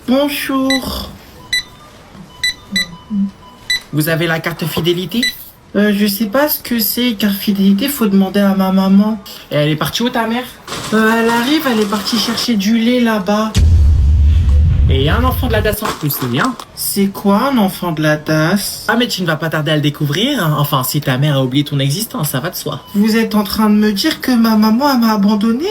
Bonjour. Vous avez la carte fidélité? Je sais pas ce que c'est, carte fidélité, faut demander à ma maman. Et elle est partie où ta mère? Elle arrive, elle est partie chercher du lait là-bas. Et un enfant de la DAS en plus, c'est bien. C'est quoi un enfant de la DAS? Ah mais tu ne vas pas tarder à le découvrir, hein. Enfin, si ta mère a oublié ton existence, ça va de soi. Vous êtes en train de me dire que ma maman elle m'a abandonné?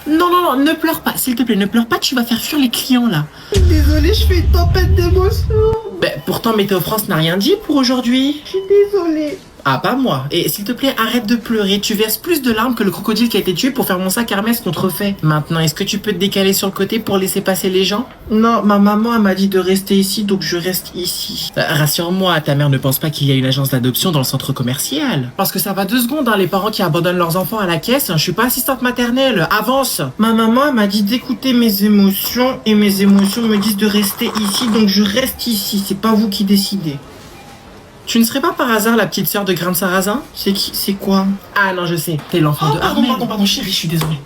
Non, non, non, ne pleure pas, s'il te plaît, ne pleure pas, tu vas faire fuir les clients là. Désolée, je fais une tempête d'émotions. Ben, pourtant, Météo France n'a rien dit pour aujourd'hui. Je suis désolée. Ah, pas moi. Et s'il te plaît, arrête de pleurer. Tu verses plus de larmes que le crocodile qui a été tué pour faire mon sac Hermès contrefait. Maintenant, est-ce que tu peux te décaler sur le côté pour laisser passer les gens? Non, ma maman, elle m'a dit de rester ici, donc je reste ici. Rassure-moi, ta mère ne pense pas qu'il y a une agence d'adoption dans le centre commercial. Parce que ça va 2 secondes, hein, les parents qui abandonnent leurs enfants à la caisse. Je suis pas assistante maternelle. Avance. Ma maman, elle m'a dit d'écouter mes émotions, et mes émotions me disent de rester ici, donc je reste ici. C'est pas vous qui décidez. Tu ne serais pas par hasard la petite sœur de Grain de Sarrasin? C'est qui? C'est quoi? Ah non, je sais. T'es l'enfant de Armel. Pardon, chérie, je suis désolée.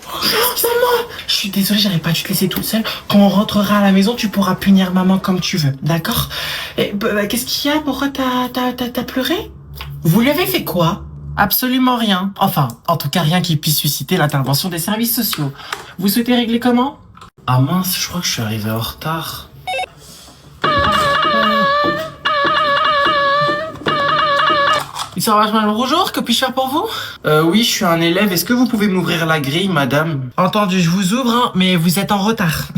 Maman, je suis désolée, j'aurais pas dû te laisser toute seule. Quand on rentrera à la maison, tu pourras punir maman comme tu veux, d'accord? Et qu'est-ce qu'il y a? Pourquoi t'as pleuré? Vous lui avez fait quoi? Absolument rien. Enfin, en tout cas, rien qui puisse susciter l'intervention des services sociaux. Vous souhaitez régler comment? Ah mince, je crois que je suis arrivé en retard. Il sera vachement le bonjour, que puis-je faire pour vous? Oui, je suis un élève, est-ce que vous pouvez m'ouvrir la grille, madame? Entendu, je vous ouvre, hein, mais vous êtes en retard.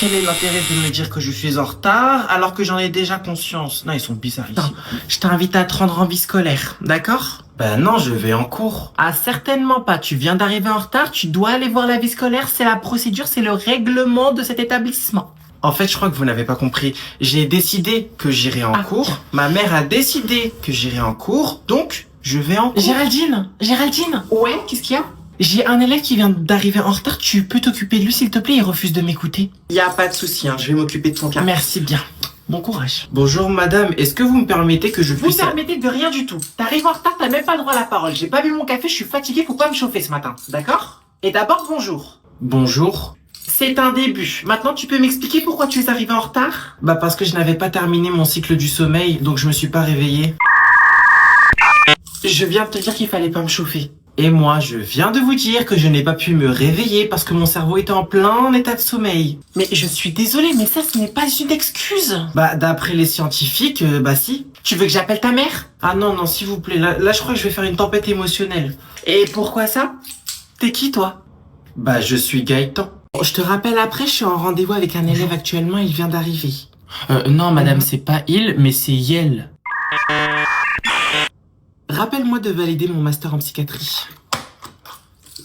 Quel est l'intérêt de me dire que je suis en retard alors que j'en ai déjà conscience? Non, ils sont bizarres ici. Je t'invite à te rendre en vie scolaire, d'accord? Ben non, je vais en cours. Ah, certainement pas, tu viens d'arriver en retard, tu dois aller voir la vie scolaire, c'est la procédure, c'est le règlement de cet établissement. En fait, je crois que vous n'avez pas compris. J'ai décidé que j'irai en cours. Ma mère a décidé que j'irai en cours. Donc, je vais en cours. Géraldine. Ouais, qu'est-ce qu'il y a? J'ai un élève qui vient d'arriver en retard. Tu peux t'occuper de lui, s'il te plaît? Il refuse de m'écouter. Y a pas de souci, hein. Je vais m'occuper de ton cas. Merci bien. Bon courage. Bonjour madame, est-ce que vous me permettez que je puisse... Vous permettez de rien du tout. T'arrives en retard, t'as même pas le droit à la parole. J'ai pas bu mon café, je suis fatigué, faut pas me chauffer ce matin. D'accord? Et d'abord, bonjour. Bonjour. C'est un début. Maintenant, tu peux m'expliquer pourquoi tu es arrivé en retard? Bah parce que je n'avais pas terminé mon cycle du sommeil, donc je me suis pas réveillé. Je viens de te dire qu'il fallait pas me chauffer. Et moi, je viens de vous dire que je n'ai pas pu me réveiller parce que mon cerveau était en plein état de sommeil. Mais je suis désolée, mais ça, ce n'est pas une excuse. Bah, d'après les scientifiques, bah si. Tu veux que j'appelle ta mère? Ah non, non, s'il vous plaît, là, je crois que je vais faire une tempête émotionnelle. Et pourquoi ça? T'es qui, toi? Bah, je suis Gaëtan. Je te rappelle après, je suis en rendez-vous avec un élève actuellement, il vient d'arriver. Non, madame, c'est pas il, mais c'est Yel. Rappelle-moi de valider mon master en psychiatrie.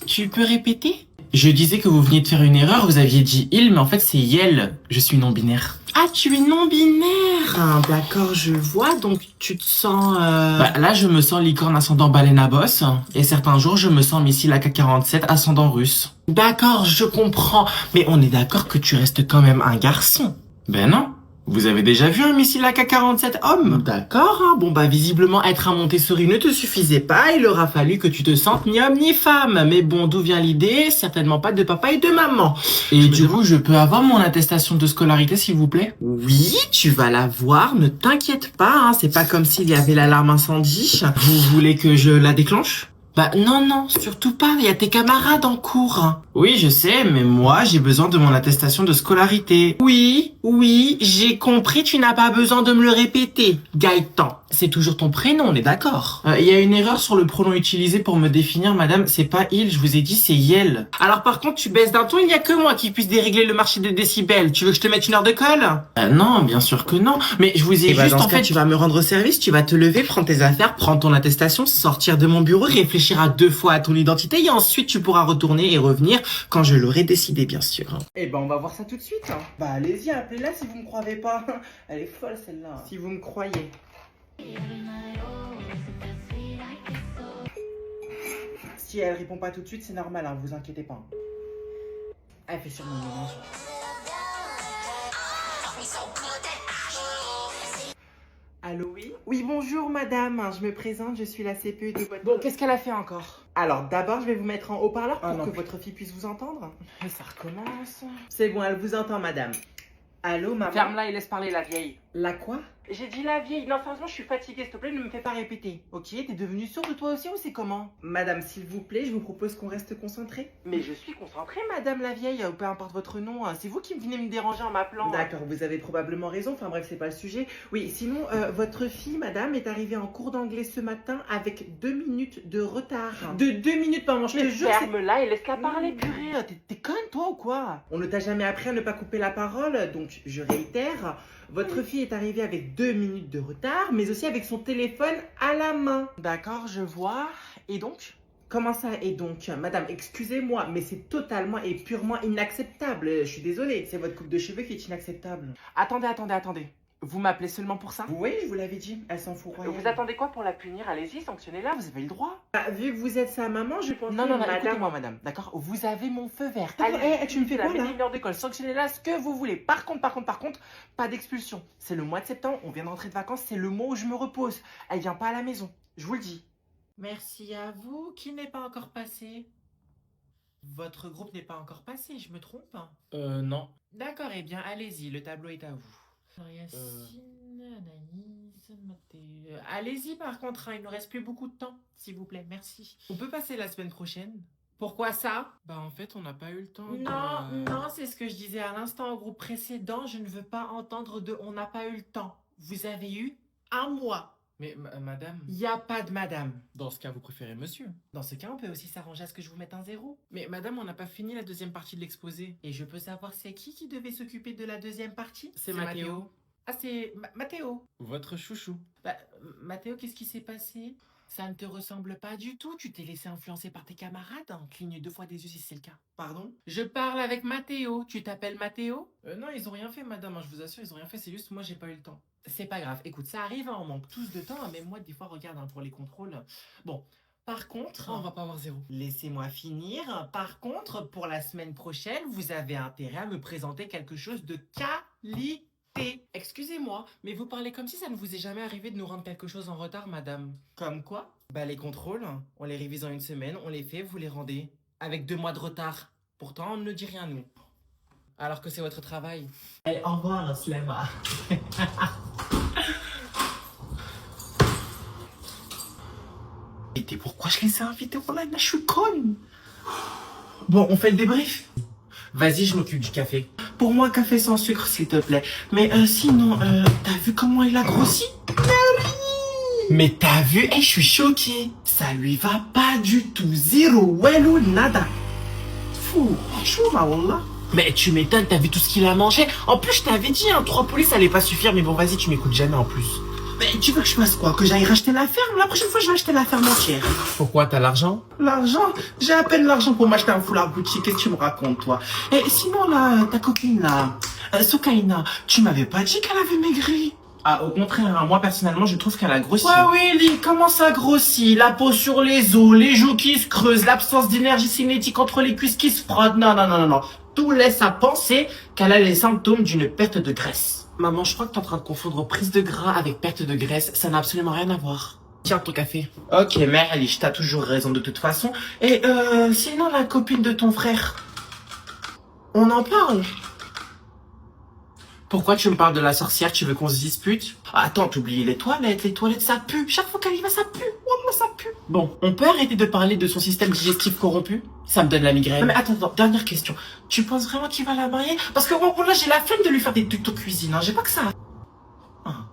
Tu peux répéter? Je disais que vous veniez de faire une erreur, vous aviez dit il, mais en fait c'est Yel. Je suis non-binaire. Ah, tu es non-binaire. Ah, d'accord, je vois, donc tu te sens... Bah, là, je me sens licorne ascendant baleine à bosse, et certains jours, je me sens missile AK-47 ascendant russe. D'accord, je comprends, mais on est d'accord que tu restes quand même un garçon. Ben non. Vous avez déjà vu un missile AK-47 homme? D'accord, hein. Bon bah visiblement être un Montessori ne te suffisait pas, il aura fallu que tu te sentes ni homme ni femme. Mais bon, d'où vient l'idée? Certainement pas de papa et de maman. Et du coup, je peux avoir mon attestation de scolarité s'il vous plaît? Oui, tu vas l'avoir, ne t'inquiète pas, hein. C'est pas comme s'il y avait l'alarme incendie. Vous voulez que je la déclenche? Bah non, non, surtout pas, il y a tes camarades en cours. Oui, je sais, mais moi, j'ai besoin de mon attestation de scolarité. Oui, j'ai compris, tu n'as pas besoin de me le répéter. Gaëtan, c'est toujours ton prénom, on est d'accord. Il y a une erreur sur le pronom utilisé pour me définir, madame, c'est pas il, je vous ai dit, c'est Yel. Alors par contre, tu baisses d'un ton, il n'y a que moi qui puisse dérégler le marché des décibels. Tu veux que je te mette une heure de colle? Non, bien sûr que non, mais je vous ai juste, en fait, tu vas me rendre service, tu vas te lever, prendre tes affaires, prendre ton attestation, sortir de mon bureau, réfléchir à 2 fois à ton identité et ensuite tu pourras retourner et revenir quand je l'aurai décidé, bien sûr. Eh ben, on va voir ça tout de suite. Bah, allez-y, appelez-la si vous me croyez pas. Elle est folle, celle-là. Si vous me croyez. Si elle répond pas tout de suite, c'est normal, hein, vous inquiétez pas. Elle fait sûrement le ménage. Allô, oui? Oui, bonjour madame, je me présente, je suis la CPE de votre... Bon, qu'est-ce qu'elle a fait encore? Alors d'abord, je vais vous mettre en haut-parleur pour non. que votre fille puisse vous entendre. Et ça recommence. C'est bon, elle vous entend, madame. Allô, maman? Ferme-la et laisse parler la vieille. La quoi? J'ai dit la vieille. Non, sérieusement, je suis fatiguée. S'il te plaît, ne me fais pas répéter. Ok, t'es devenue sourde toi aussi ou c'est comment? Madame, s'il vous plaît, je vous propose qu'on reste concentré. Mais je suis concentrée, madame la vieille, ou peu importe votre nom. C'est vous qui venez me déranger en m'appelant. D'accord, vous avez probablement raison. Enfin bref, c'est pas le sujet. Oui, sinon, votre fille, madame, est arrivée en cours d'anglais ce matin avec 2 minutes de retard. De 2 minutes, maman, je te jure. Ferme-la et laisse-la parler, purée. T'es conne toi ou quoi? On ne t'a jamais appris à ne pas couper la parole, donc je réitère. Votre fille est arrivée avec 2 minutes de retard, mais aussi avec son téléphone à la main. D'accord, je vois. Et donc? Comment ça, et donc? Madame, excusez-moi, mais c'est totalement et purement inacceptable. Je suis désolée, c'est votre coupe de cheveux qui est inacceptable. Attendez. Vous m'appelez seulement pour ça? Oui, je vous l'avais dit, elle s'en fout royale. Vous attendez quoi pour la punir? Allez-y, sanctionnez-la, vous avez le droit. Bah, vu que vous êtes sa maman, je pense Non, madame... écoutez-moi, madame, d'accord? Vous avez mon feu vert. Allez, tu me fais la quoi, là? meilleure d'école, sanctionnez-la ce que vous voulez. Par contre, pas d'expulsion. C'est le mois de septembre, on vient de rentrer de vacances, c'est le mois où je me repose. Elle vient pas à la maison, je vous le dis. Merci à vous. Qui n'est pas encore passé? Votre groupe n'est pas encore passé, je me trompe? Non. D'accord, eh bien, allez-y, le tableau est à vous. Yacine, Anaïs, Mathéo... Allez-y par contre, hein, il ne reste plus beaucoup de temps, s'il vous plaît, merci. On peut passer la semaine prochaine? Pourquoi ça? Bah en fait, on n'a pas eu le temps Non, c'est ce que je disais à l'instant au groupe précédent, je ne veux pas entendre de « on n'a pas eu le temps ». Vous avez eu 1 mois. Mais madame... Il n'y a pas de madame. Dans ce cas, vous préférez monsieur. Dans ce cas, on peut aussi s'arranger à ce que je vous mette un 0. Mais madame, on n'a pas fini la deuxième partie de l'exposé. Et je peux savoir c'est qui devait s'occuper de la deuxième partie? C'est Mathéo. Ah, c'est Mathéo. Votre chouchou. Bah, Mathéo, qu'est-ce qui s'est passé? Ça ne te ressemble pas du tout. Tu t'es laissé influencer par tes camarades. Hein. Cligne 2 fois des yeux si c'est le cas. Pardon? Je parle avec Mathéo. Tu t'appelles Mathéo? Non, ils ont rien fait, madame. Je vous assure, ils ont rien fait. C'est juste moi, j'ai pas eu le temps. C'est pas grave. Écoute, ça arrive. Hein, on manque tous de temps. Hein, même moi, des fois, regarde hein, pour les contrôles. Bon. Par contre... on va pas avoir 0. Laissez-moi finir. Par contre, pour la semaine prochaine, vous avez intérêt à me présenter quelque chose de qualité. Excusez-moi, mais vous parlez comme si ça ne vous est jamais arrivé de nous rendre quelque chose en retard, madame. Comme quoi? Bah les contrôles, on les révise en 1 semaine, on les fait, vous les rendez. Avec 2 mois de retard. Pourtant, on ne dit rien, nous. Alors que c'est votre travail. Allez, au revoir, Slema. Et pourquoi je les ai invités au live? Là, je suis conne. Bon, on fait le débrief. Vas-y, je m'occupe du café. Pour moi, café sans sucre, s'il te plaît. Mais sinon, t'as vu comment il a grossi? Mais t'as vu? Je suis choquée. Ça lui va pas du tout. Zéro, ou nada. Fou, franchement, ma wallah. Mais tu m'étonnes, t'as vu tout ce qu'il a mangé? En plus, je t'avais dit, 3 poulets, ça allait pas suffire. Mais bon, vas-y, tu m'écoutes jamais en plus. Mais tu veux que je fasse quoi? Que j'aille racheter la ferme? La prochaine fois, je vais acheter la ferme entière. Pourquoi? T'as l'argent? L'argent? J'ai à peine l'argent pour m'acheter un foulard Gucci. Qu'est-ce que tu me racontes, toi? Et sinon, là, ta copine, là, Soukaina, tu m'avais pas dit qu'elle avait maigri? Ah, au contraire, hein, moi, personnellement, je trouve qu'elle a grossi. Ouais, oui, Lee, comment ça grossit? La peau sur les os, les joues qui se creusent, l'absence d'énergie cinétique entre les cuisses qui se frottent. Non. Tout laisse à penser qu'elle a les symptômes d'une perte de graisse. Maman, je crois que t'es en train de confondre prise de gras avec perte de graisse. Ça n'a absolument rien à voir. Tiens, ton café. Ok, Merlich, t'as toujours raison de toute façon. Et sinon, la copine de ton frère, on en parle? Pourquoi tu me parles de la sorcière? Tu veux qu'on se dispute? Attends, t'oublies les toilettes ça pue. Chaque fois qu'elle y va, ça pue. Wallah, ça pue. Bon, on peut arrêter de parler de son système digestif corrompu? Ça me donne la migraine. Non, mais attends, dernière question. Tu penses vraiment qu'il va la marier? Parce que bon, là, j'ai la flemme de lui faire des tutos cuisine, hein. J'ai pas que ça. Ah.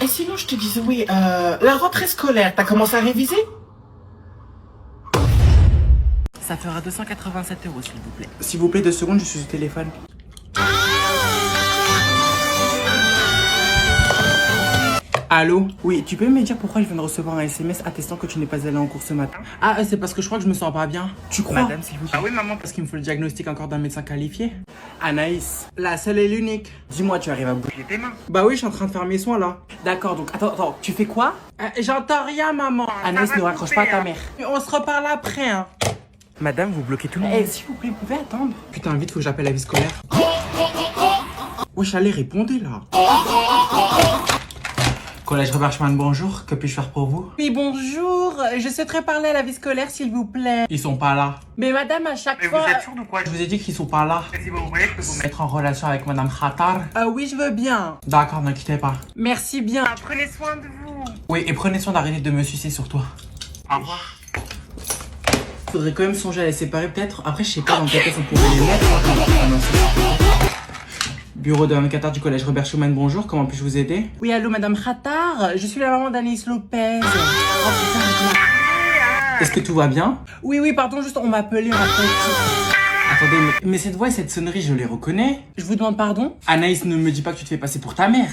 Et sinon, je te disais, oui, la rentrée scolaire, t'as commencé à réviser? Ça fera 287 €, s'il vous plaît. S'il vous plaît, 2 secondes, je suis au téléphone. Allô? Oui, tu peux me dire pourquoi je viens de recevoir un SMS attestant que tu n'es pas allé en cours ce matin? Ah, c'est parce que je crois que je me sens pas bien. Tu crois? Madame, s'il vous plaît. Ah oui, maman, parce qu'il me faut le diagnostic encore d'un médecin qualifié. Anaïs, la seule et l'unique. Dis-moi, tu arrives à bouger tes mains? Bah oui, je suis en train de faire mes soins là. D'accord, donc attends, tu fais quoi? J'entends rien, maman. Anaïs, ne raccroche pas à ta mère. On se reparle après, hein. Madame, vous bloquez tout le monde. S'il vous plaît, vous pouvez attendre? Putain, vite, faut que j'appelle la vie scolaire. Wesh, allez, répondez là. Collège Robert Schumann, bonjour. Que puis-je faire pour vous? Oui, bonjour. Je souhaiterais parler à la vie scolaire, s'il vous plaît. Ils sont pas là. Mais madame, à chaque Mais fois... vous êtes sûr de quoi? Je vous ai dit qu'ils sont pas là. Et si vous voulez, je peux vous mettre en relation avec Madame Khatar. Ah oui, je veux bien. D'accord, ne quittez pas. Merci bien. Prenez soin de vous. Oui, et prenez soin d'arrêter de me sucer sur toi. Au revoir. Faudrait quand même songer à les séparer peut-être. Après, je sais pas dans quelle pièce on pourrait les mettre. Ah non, c'est... Bureau de Madame Khatar du collège Robert Schumann, bonjour. Comment puis-je vous aider? Oui, allô, madame Khatar. Je suis la maman d'Anaïs Lopez. Est-ce que tout va bien? Oui, pardon, juste on m'appelait en fait. Attendez, mais cette voix et cette sonnerie, je les reconnais. Je vous demande pardon? Anaïs, ne me dis pas que tu te fais passer pour ta mère.